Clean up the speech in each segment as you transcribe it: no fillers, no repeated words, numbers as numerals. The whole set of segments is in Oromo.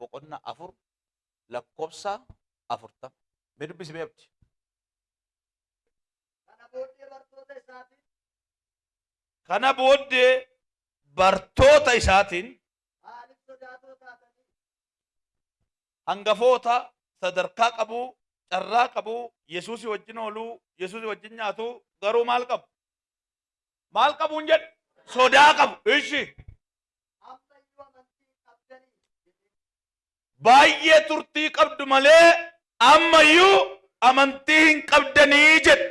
boqonna afur lakkoofsa 40 medubbisi beebti. Kana booddee bartoota isaatiin hangafoota sadarkaa qabu carraa qabu Yesuus wajjin oolu Yesuus wajjin nyaatu garuu maal qabuun jedhe sodaa qabu. Ishi baay'ee turtii qabdu malee ammayyuu amantii hin qabdanii jedhe.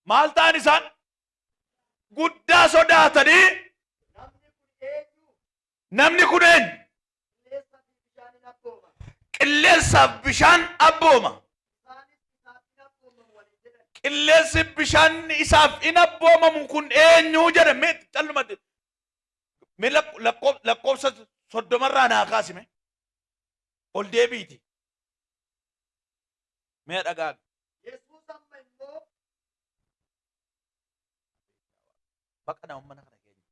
Maal ta'an isaan guddaa sodaatanii namni kun eenyu? Qilleensaaf bishaan abbooma. Qilleensi bishaan isaaf in abboomamu kun eenyu jedhe mee callumatti mee lakkoofsa 30 naa kaasime ol deebiiti mee dhagaa. Bakka nama mana kana keenya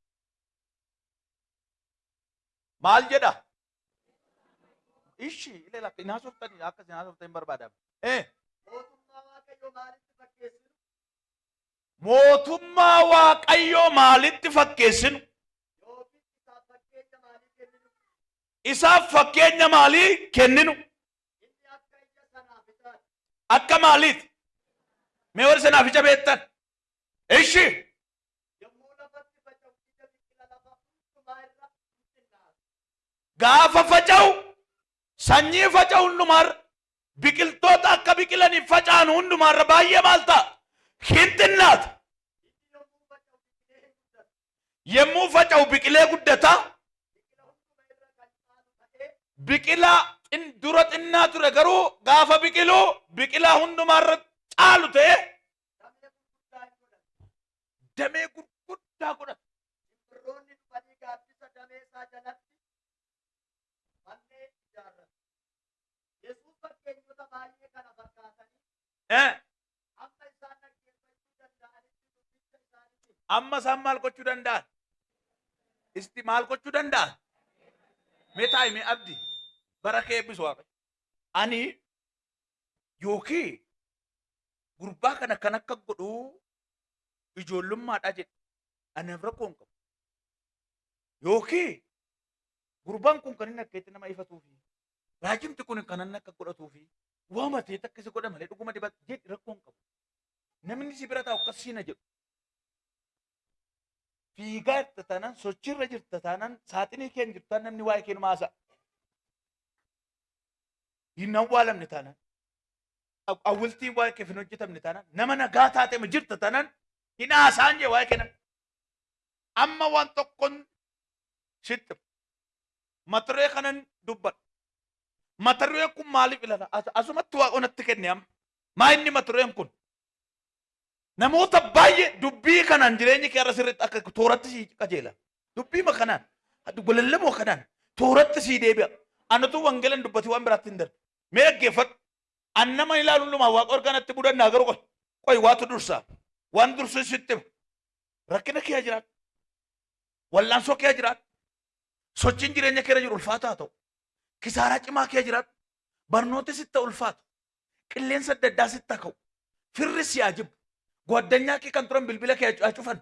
maal jedha? Ishi ile lakka inaasoftani akka inaasoftani barbaadam. Mootummaa Waaqayyoo maalitti fakkeessinu? Isaaf fakkeenya maalii kenninu? Akka maaliiti? Mee warri sanaaf ija beektan? Ishi gaafa faca'u sanyii faca'u hundumaarra biqiltoota akka biqilaniif faca'an hundumaarra baay'ee maal ta'a? Hin xinnaata. Yemmuu faca'u biqilee guddata. Biqilaa dura xinnaa ture garuu gaafa biqilu biqilaa hundumaarra caalu ta'e damee gurguddaa godhata. Amma isaan maal gochuu danda'an? Isti maal gochuu danda'an? Mee taa'e mee abdi bara kee eebbisu Waaqayyo. Ani yookiin gurbaa kana kan akka godhu ijoollummaadha jedhe anaaf rakkoo hin qabu. Yookiin gurbaan kun kan inni akkeetti nama ifatuufi raajimti kun kan inni akka godhatuufi waama ta'e takkisi godha malee dhuguma dibata jedhi rakkoo hin qabu. Namni si bira taa'u akkas siina jedhu. Fiigaa jirta taanaan sochiirra jirta taanaan saaxinii keen jirtaan namni waa'ee kee maasa. Hin awwaalamne taanaan awwaltii waa'ee keef hin hojjetamne taanaan nama nagaa taate jirta taanaan hin haasaan jee waa'ee kennan. Amma waan tokkoon sitti mata duree kanan dubbadha. Mata dureen kun maaliif ilala? Asumatti waaqonatti kenne amma. Maa inni mata dureen kun? Namoota baay'ee dubbii kanaan jireenyi kee irra sirriitti akka tooratti sii qajeela. Dubbii kanaan golallaboo kanaan tooratti sii deebi'a. Anatu wangeelan dubbati waan biraatti hin darbe. Mee dhaggeeffadhu. An nama ilaalu hundumaa waaqa orgaanatti budannaa garuu qoy waatu dursaa. Waan dursu sitti hima. Rakkina kee jiraatu. Wallaansoo kee jiraatu. Sochiin jireenya kee irra jiru ulfaataa ta'u. Kisaaraa cimaa kee jiraatu. Barnoota sitti ulfaatu. Qilleensa adda addaa sitti ka'u. Firri si ajibu. Gwaddanya kee kan turan bilbila kee cufan.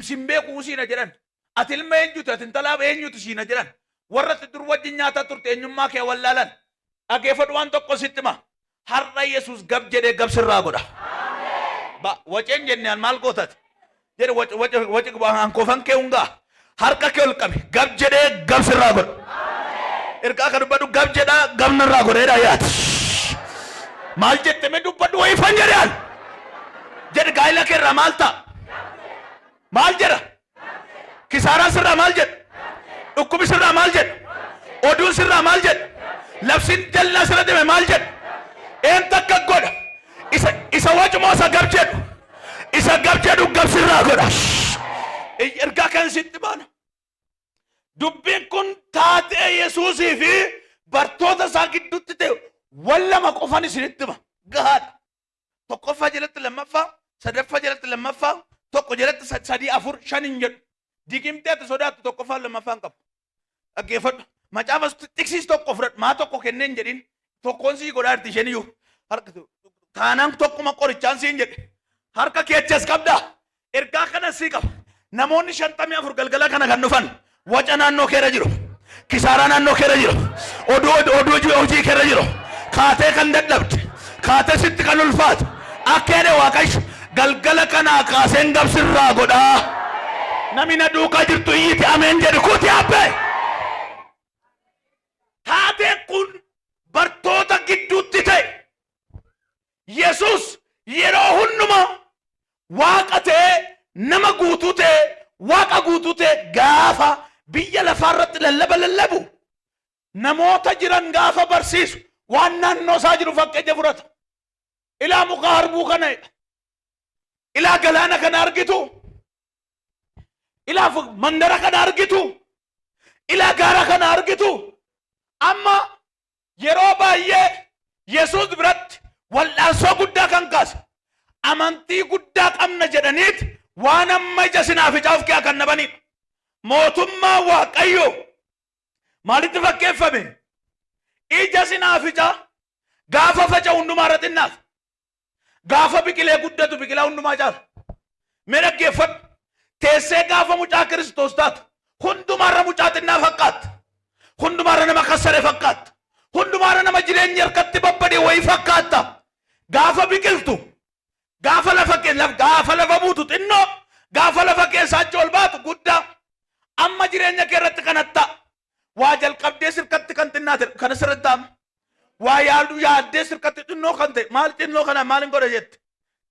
Simbee kuusiina jedhan. Ati ilma eenyuti ati intalaa eenyuti siina jedhan. Warra dur wajjin nyaataa turte eenyummaa kee wallaalan. Dhageeffadhu waan tokko sitti hima. Har'a Yesuus gab jedhee gab sirraa godha. Waceen jennaan maal gootati? Jedhe waci hankoofan kee hungaa. Harka kee ol qabe gab jedhee gab sirraa godha. Ergaa kan dubbadhu gab jedhaa gab narraa godheedha yaati. Maal jette mee dubbadhu wayii fan jedhaan. Jedhe gaa'ila kee irraa maal ta'a? Maal jedha? Kisaaraa sirraa maal jedha? Dhukkubi sirraa maal jedha? Oduun sirraa maal jedha? Labsiin jallaa sirra deeme maal jedha? Een takka godha. Isa wacumoo isa gab jedhu. Isa gab jedhu gab sirraa godha. Ergaa kan sitti baana. Dubbiin kun taatee Yesuusii fi bartoota isaa gidduutti ta'e wallama qofan isinitti hima. Gahaadha. Tokkoffaa jalatti lammaffaa, sadaffaa jalatti lammaffaa, tokko jalatti sadii afur shan hin jedhu. Digimtee ati sodaattu tokkoffaa lammaffaan qabu. dhaggeeffadhu. Macaafas tiksiis tokko fudhadhu maa tokko kenneen jedhin tokkoon sii godhaarti isheen iyyuu harka taanaan tokkuma qorichaan siin jedhe harka keechas qabdaa ergaa kana sii qaba. Namoonni 54 galgala kana kan dhufan waca naannoo keera jiru kisaaraa naannoo keera jiru oduu hojii keera jiru kaatee kan dadhabde kaatee sitti kan ulfaatu akkeede waaqayyo galgala kanaa kaaseen gabsirraa godhaa. Namni duukaa jirtu iyyiti ameen jedhu kuti abbee. Taateen kun bartoota gidduutti ta'e Yesus yeroo hundumaa waaqa ta'e nama guutuu ta'e waaqa guutuu ta'e gaafa biyya lafaarratti lallabu namoota jiran gaafa barsiisu waan naannoo isaa jiru fakkeenya fudhata. Ilaa muka harbuu kana ilaa galaana kana argitu ilaa mandara kana argitu ilaa gaara kana argitu. Amma yeroo baay'ee Yesuus biratti wal'aansoo guddaa kan kaase amantii guddaa qabna jedhaniit waan amma ija sinaaficaa of keessaa kan nabanidha. Mootummaa Waaqayyoo maalitti fakkeeffame? Ija sinaaficaa gaafa faca'u hundumaa irra xinnaata. Gaafa biqilee guddatu biqilaa hundumaa caala. Mee dhaggeeffadhu. Teessee gaafa mucaa Kiristoos taatu hundumaarra mucaa xinnaa fakkaata. Hundumaarra nama kassare fakkaata. Hundumaarra nama jireenya harkatti babbadee wayii fakkaata. Gaafa biqiltu gaafa lafa buutu xinnoo gaafa lafa keessaa ol baatu guddaa. Amma jireenya kee irratti kanatta waa jalqabdee sirkatti kan xinnaate kana sirriitti amma waa yaaddee sirkatti xinnoo kan ta'e maal xinnoo kana maalin godha jette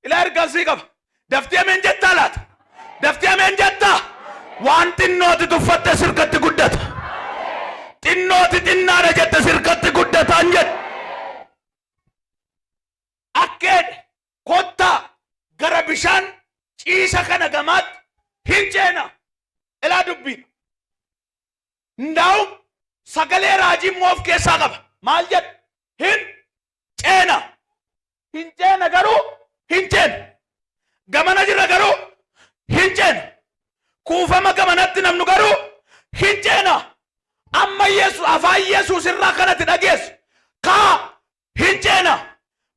ilaa ergansii qaba. Daftee ameen jettaa laata? Daftee ameen jettaa? Waan xinnooti tuffatte sirkatti guddata. Xinnooti xinnaadha jette sirkatti guddataan jedhe. Akkeedhe kottaa gara bishaan ciisa kana gamaatti hin ceena. Ilaa dubbiin ndaa'u sagalee raajii moof keessaa qaba. Maal jedhe? Hin ceena. Hin ceena garuu hin ceena. Gamana jirra garuu hin ceena. Kuufama gamanatti namnu garuu hin ceena. Amma afaan Yesuus irraa kanatti dhageessu kaa hin ceena.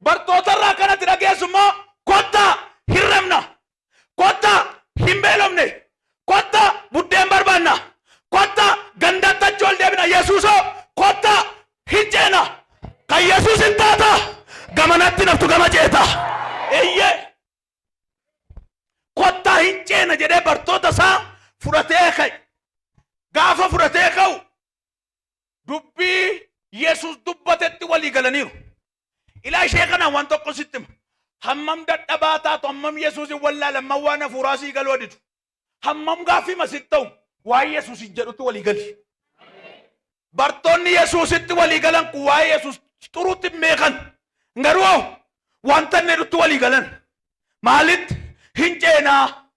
Bartoota irraa kanatti dhageessu immoo kottaa hin rabna. Kottaa hin beelofne. Kottaa buddeen barbaanna. Kottaa gandatti achi ol deebina. Yesuusoo kottaa hin ceena. Kan Yesuus hin taata gamanatti naftu gama ceeta. Eeyyee kottaa hin ceena jedhee bartoota isaa fudhatee ka'e. Gaafa fudhatee ka'u dubbii Yesuus dubbatetti walii galaniiru. Ilaa ishee kana waan tokko sitti hima. Hammam dadhabaa taatu hammam Yesuusin wallaalan waan hafuuraa sii galuu aditu. Hammam gaaffii masit ta'u waa'ee Yesuusin jedhutti walii gali. Bartoonni Yesuusitti walii galan kun waa'ee Yesuus xuruutti meeqan garuu wanta inni dhutti walii galan maalitti hin ceenaa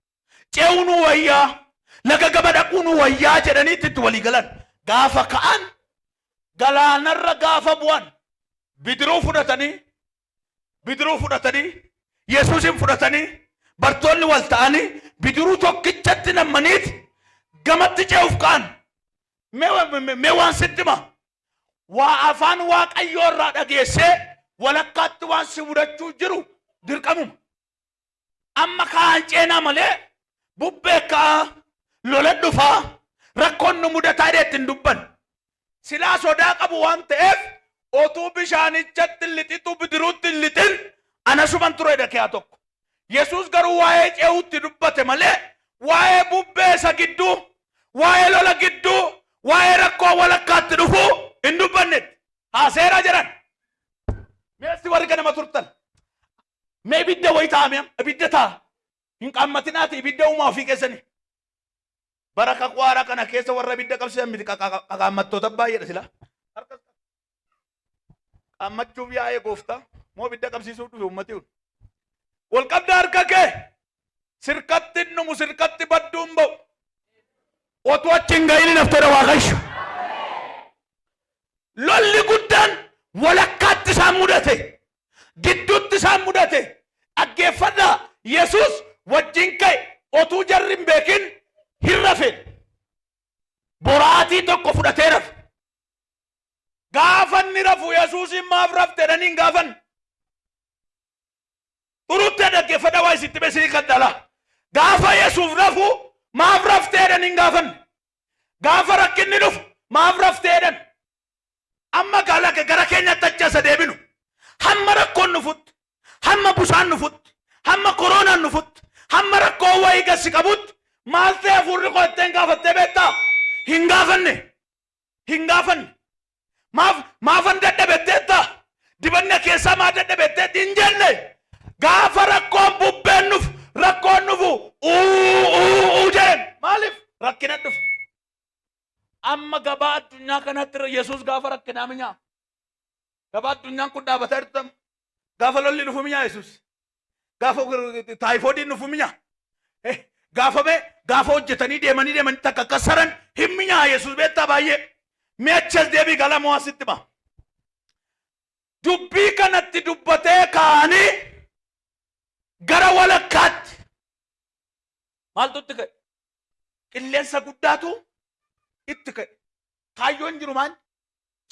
ce'uun wayyaa laga gaba dhaquun wayyaa jedhaniitti itti walii galan. Gaafa ka'an galaanarra gaafa bu'an bidiruu fudhatanii Yesuusin fudhatanii bartoonni wal ta'anii bidiruu tokkichatti nammaniiti gamatti ce'uuf ka'an. Mee waan sitti hima waa afaan Waaqayyoo irraa dhageessee walakkaatti waan si mudachuu jiru dirqamuma. Amma kaan ceenaa malee bubbee ka'a lola dhufaa rakkoon nu mudataa ittiin dubban. Silaa sodaa qabu waan ta'eef otuu bishaanichatti lixitu bidiruutti lixin anasuman ture dhakeyaa tokko. Yesuus garuu waa'ee ce'uutti dubbate malee waa'ee bubbee isa gidduu waa'ee lola gidduu waa'ee rakkoo walakkaatti dhufuu hin dubbannetti. Haaseeraa jedhan. Meessi warri ganama turtan. Mee ibidda wayi taa'ame ibidda ta'a. Hin qaammatinaati ibidda uumaa ofii keessanii. Bara kakwaara kana keessa warra ibidda qabsiisan miti qaammattoota baay'eedha sila. Qaammachuuf yaa'ee gooftaa moo ibidda qabsiisuuf dhufe uummati kun. Wal qabda harka kee sirkatti numu sirkatti badduun ba'u. Otuu achi hin ga'iin naftoodha Waaqayyo. Lolli guddaan walakkaatti isaan mudate. Gidduutti isaan mudate. Dhaggeeffadhaa Yesuus wajjin ka'e otuu jarri hin beekin hin rafeen. boraatii tokko fudhatee rafe. Gaafanni rafu Yesuusin maaf rafte jedhaniin gaafan. Turuttee dhaggeeffadhaa waa isitti beeksisii kan dhalaa. Gaafa Yesuus rafu maaf rafte jedhaniin gaafan. Gaafa rakkinni dhufu maaf rafte jedhan. Amma gara keenyatti achasa deebinu. Hamma rakkoon nufutti, hamma busaan nufutti, hamma koronaan nufutti, hamma rakkoo wayii gassi qabutti maal ta'e hafuurri koo ittiin gaafattee beektaa? Hin gaafanne. Hin gaafanne. Maafan dadhabetteetta? Dibanna keessaa maa dadhabetteetti hin jenne? Gaafa rakkoon bubbeen nufu, rakkoon nufu jedhen. Maaliif? Rakkina dhufu. Amma gabaa addunyaa kanatti Yesuus gaafa rakkinaa minyaa. Gabaa addunyaan kun dhaabataa jirtu. Gaafa lolli dhufu minyaa Yesuus. Gaafa taayifoodiin dhufu minyaa. Gaafa hojjetanii deemanii takka akka saran hin minyaa Yesuus beektaa baay'ee. Meechas deebii galamoo asitti ba. Dubbii kanatti dubbatee kaanii gara walakkaatti. Maaltu itti ka'e? Qilleensa guddaatu itti ka'e. Kaayyoon jiru maal?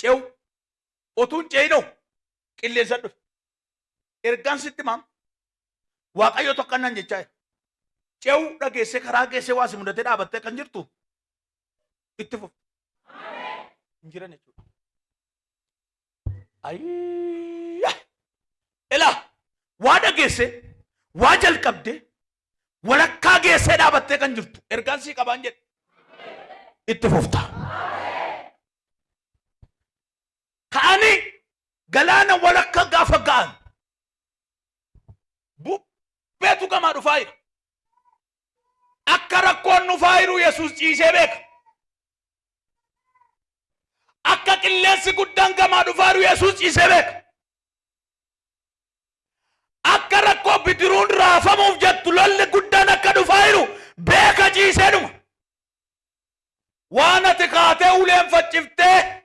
Ce'u. Otuun ce'inoo qilleensa dhufe. Ergaan sitti maam? Waaqayyo tokkannan jechaa jira. Ce'u dhageessee karaa geessee waa si mudatee dhaabattee kan jirtu itti fufu. Jiran jechuudha. Ayyaa! Ilaa! Waa dhageesse, waa jalqabde, walakkaa geessee dhaabattee kan jirtu. Ergaan sii qabaan jedhe. Itti fufta. Ka'anii galaana walakkaa gaafa ga'an. Beetu gamaa dhufaa jira. Akka rakkoon dhufaa jiru Yesuus ciisee beeka. Akka qilleensi guddaan gamaa dhufaa jiru Yesuus ciisee beeka. Akka rakkoo bidiruun raafamuuf jettu lolli guddaan akka dhufaa jiru beeka ciisee dhuma. Waan ati kaatee uleen facciftee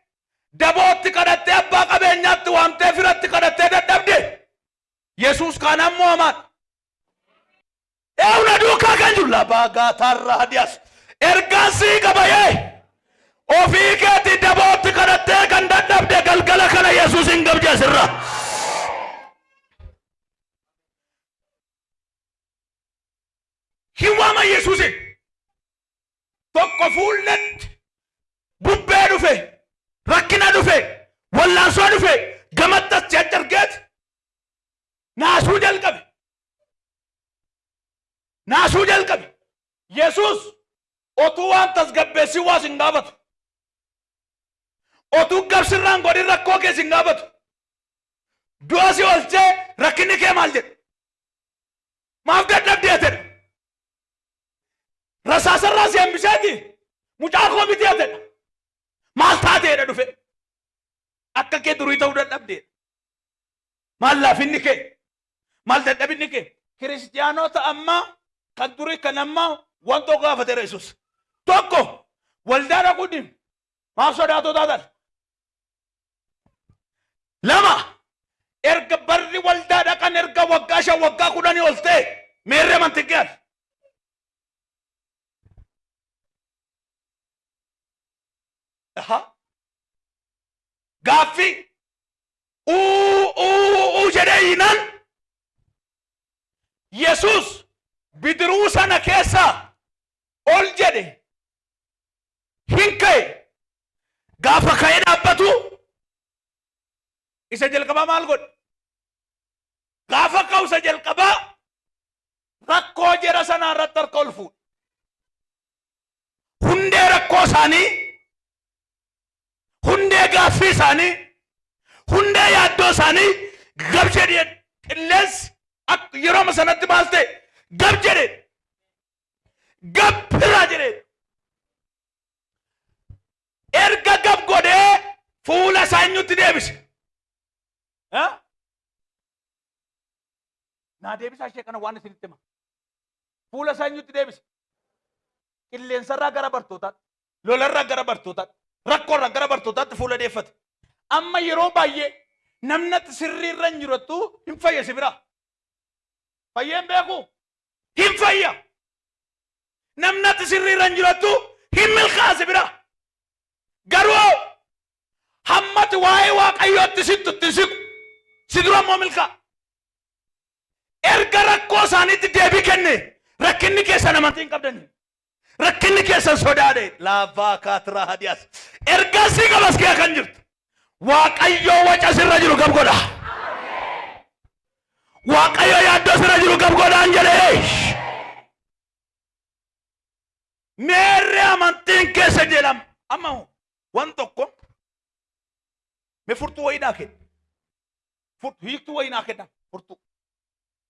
dabootti kadhattee abbaa qabeenyaatti waamtee firatti kadhattee dadhabde. Yesuus kaan ammoo hamaan. Eewna duukaa kan jiru labaa gaatarraa hadiyaas. Ergaan sii qabayee. Ofii keetii dabootti kadhattee kan dadhabde galgala kana Yesuus hin gabjeesirra. Hin waama Yesuusin. Tokko fuulletti bubbee dhufe, rakkina dhufe, wallaansoo dhufe, gamattas jajjargeet naasuu jalqabe. Naasuu jalqabe. Yesuus otuu waan tasgabbeessii waas hin gaafatu. Otuu gabsirraan godhin rakkoo kees hin gaafatu. Du'a si oolchee rakkinni kee maal jedhe? Maaf dadhabdee jedha. Rasaasarraa si hambiseeti mucaa koo miti jedha. Maal taateedha dhufe? Akka kee durii ta'uu dadhabdee. Maal laafinni kee? Maal dadhabinni kee? Kiristiyaanota ammaa kan durii kan ammaa wantoo gaafateera Yesuus. Tokko waldaa dhaquu dhiibu. Maaf sodaatoo taatan? Lama erga barri waldaa dhaqan erga waggaa 5 waggaa 10 ol ta'e meerree mantiqaan. Gaaffi jedhee hinan Yesuus bidiruu sana keessa ol jedhe hin ka'e. Gaafa ka'ee dhaabbatu isa jalqabaa maal godhe? Gaafa ka'u isa jalqabaa rakkoo jara sanaa irratti harka ol fuudhe. Hundee rakkoo isaanii, hundee gaaffii isaanii, hundee yaaddoo isaanii gab jedhee qilleensi yeroo sanatti maal ta'e? Gab jedhee gabbiraa jedhee erga gab godhee fuula isaa eenyutti deebise? Naa deebisaa ishee kana waan isinitti hima. Fuula isaa eenyutti deebise? Qilleensarraa gara bartootaatti, lolarraa gara bartootaatti, rakkoorraa gara bartootaatti fuula deeffate. Amma yeroo baay'ee namnatti sirriirra hin jirattu hin fayyasi biraa. Fayyeen beeku hin fayya. Namnatti sirriirra hin jirattu hin milkaasi biraa. yerootti waa'ee waaqayyootti sitti siqu si dura immoo milkaa. Erga rakkoo isaaniitti deebii kenne rakkinni keessan amantii hin qabdanii. Rakkinni keessan sodaadhe laafaa kaatiraa hadiyaas. Erga si qabas kee kan jirtu waaqayyoo waca sirra jiru gab godha. Waaqayyoo yaaddoo sirra jiru gab godhaan jedhee. Meerre amantiin keessa jedhama. Amma waan tokko me furtuu wayii naa kenna. Hiiktuu wayii naa kenna. Furtuu.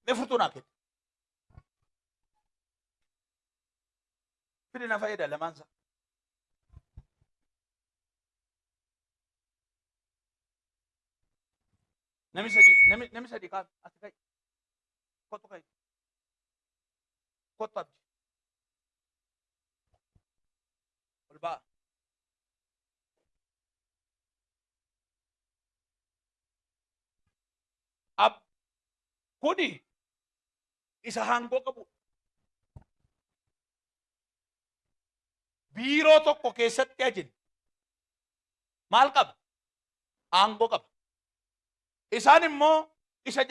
Me furtuu naa kenna. Fide na fayyada lamaansa. Nami sadi kaan ati kai. Kottu kai. Kottu abdi. Olbaa. Kuni isa hangoo qabu. Biiroo tokko keessatti ajin maal qaba? Aangoo qaba. Isaan immoo isa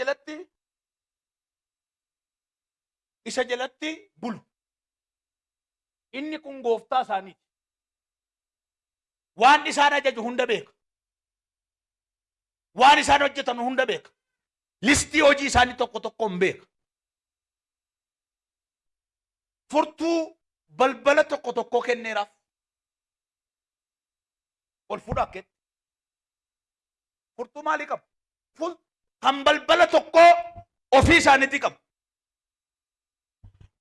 jalatti bulu. Inni kun gooftaa isaaniiti. Waan isaan ajaju hunda beeka. Waan isaan hojjetan hunda beeka. Listii hojii isaanii tokko tokkoon beeka. Furtuu balbala tokko tokko kenneeraaf. Ol fuudha akkeetti. Furtuu maalii qabu? Kan balbala tokko ofii isaaniitti qabu.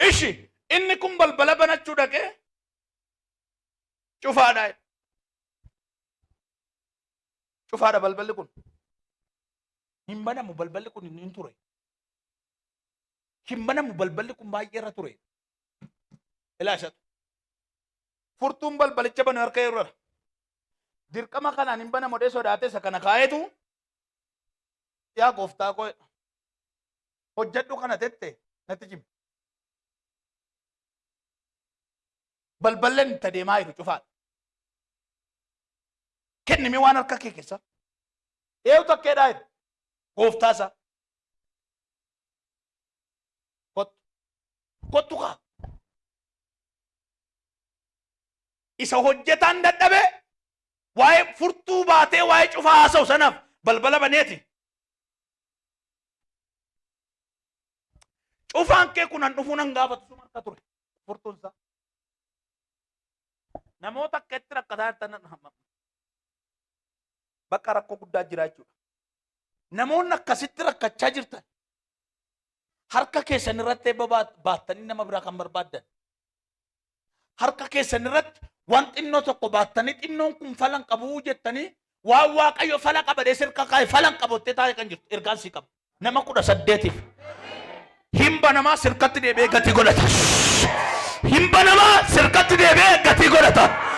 Ishi inni kun balbala banachuu dhaqee cufaadha. Cufaadha balballi kun. Hin banamu balballi kun hin ture. Hin banamu balballi kun baay'ee irra ture. Ilaashatu. Furtuun balbalicha banu harka yeroo dirqama kanaan hin banamu dhee sodaatee isa kana kaayetu yaa gooftaa koo hojjedhu kana tette natti jim. Balballeen itti deemaa jiru cufaadha. Kennimi waan harka kee keessa. Eewu takkeedhaa jiru. Gooftaa isaa. Kottu kaa. Isa hojjetaan dadhabe waa'ee furtuu baatee waa'ee cufaa haasa'u sanaaf balbala baneeti. Cufaan kee kunan dhufuu nan gaafatu suma harka ture furtuun isaa. Namoota akka itti rakkataa jirtan bakka rakkoo guddaa jira jechuudha. Namoonni akkasitti rakkachaa jirtan harka keessan irratti eebba baattanii nama biraa kan barbaaddan. Harka keessan irratti waan xinnoo tokko baattanii xinnoon kun falan qabu jettanii waan waaqayyo fala qabadee sirka kaa'e falan qabottee taa'ee kan jirtu ergaan si qaba. Nama 18 himba namaa sirkatti deebi'ee gatii godhata. Himba namaa sirkatti deebi'ee gatii godhata.